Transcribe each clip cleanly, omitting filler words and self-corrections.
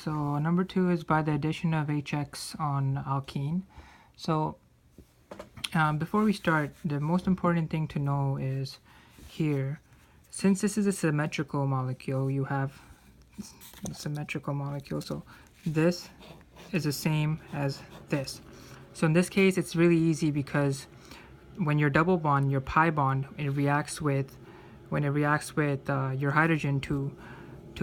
So number 2 is by the addition of HX on alkene. So before we start, the most important thing to know is here, since this is a symmetrical molecule, you have a symmetrical molecule. So this is the same as this. So in this case, it's really easy because when your double bond, your pi bond, it reacts with, when it reacts with your hydrogen to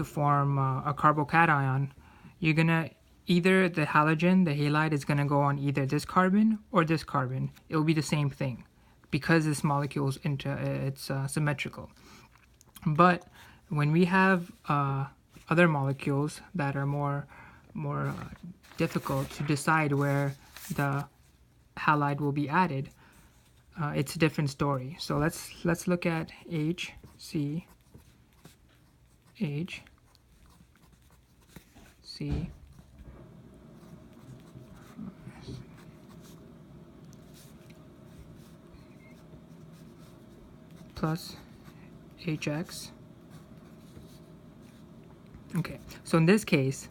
form a carbocation, you're gonna either the halogen, the halide, is gonna go on either this carbon or this carbon. It will be the same thing because this molecule is it's symmetrical. But when we have other molecules that are more difficult to decide where the halide will be added, it's a different story. So let's look at H, C, H, C, plus HX. Okay, so in this case,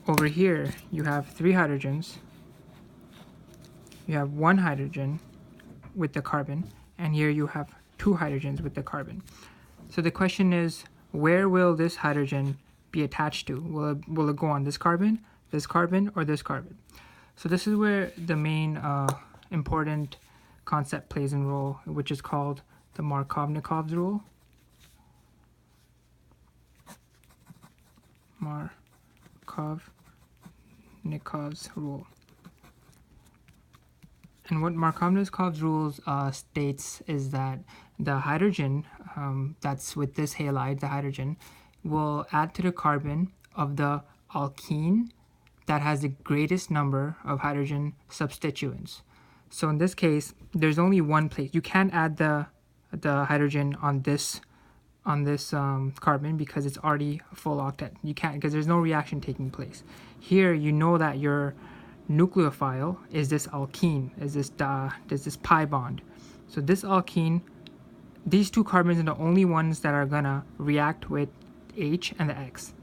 over here you have 3 hydrogens, you have 1 hydrogen with the carbon, and here you have 2 hydrogens with the carbon. So the question is, where will this hydrogen be attached to? Will it go on this carbon, or this carbon? So this is where the main important concept plays a role, which is called the Markovnikov's rule. Markovnikov's rule. And what Markovnikov's rules states is that the hydrogen that's with this halide, the hydrogen, will add to the carbon of the alkene that has the greatest number of hydrogen substituents. So in this case, there's only one place. You can't add the hydrogen on this carbon because it's already a full octet. You can't, because there's no reaction taking place. Here, you know that your nucleophile is this alkene, is this pi bond. So this alkene, these 2 carbons are the only ones that are gonna react with H and the X.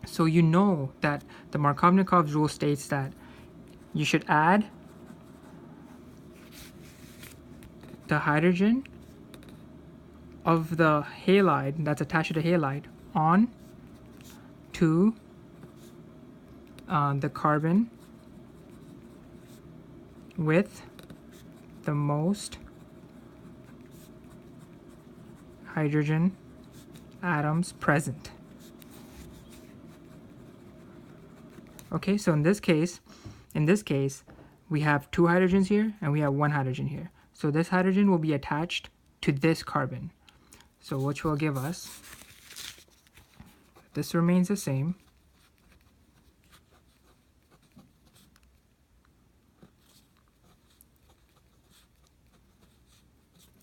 So you know that the Markovnikov's rule states that you should add the hydrogen of the halide that's attached to the halide on to the carbon with the most hydrogen atoms present. Okay, so in this case, we have 2 hydrogens here and we have 1 hydrogen here. So this hydrogen will be attached to this carbon. So which will give us, this remains the same,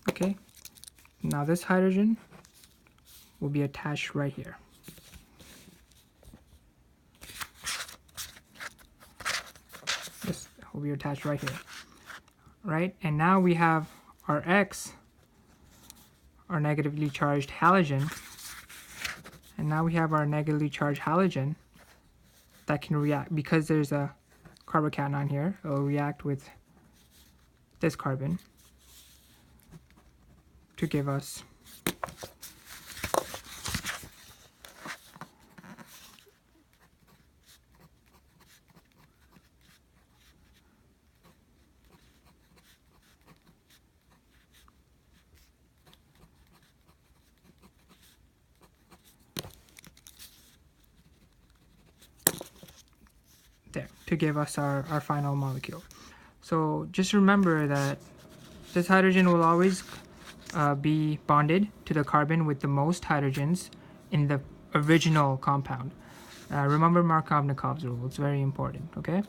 okay, now this hydrogen will be attached right here. This will be attached right here, right? And now we have our X, our negatively charged halogen, and now we have our negatively charged halogen that can react, because there's a carbocation here, it will react with this carbon to give us our final molecule. So just remember that this hydrogen will always be bonded to the carbon with the most hydrogens in the original compound. Remember Markovnikov's rule, it's very important, okay?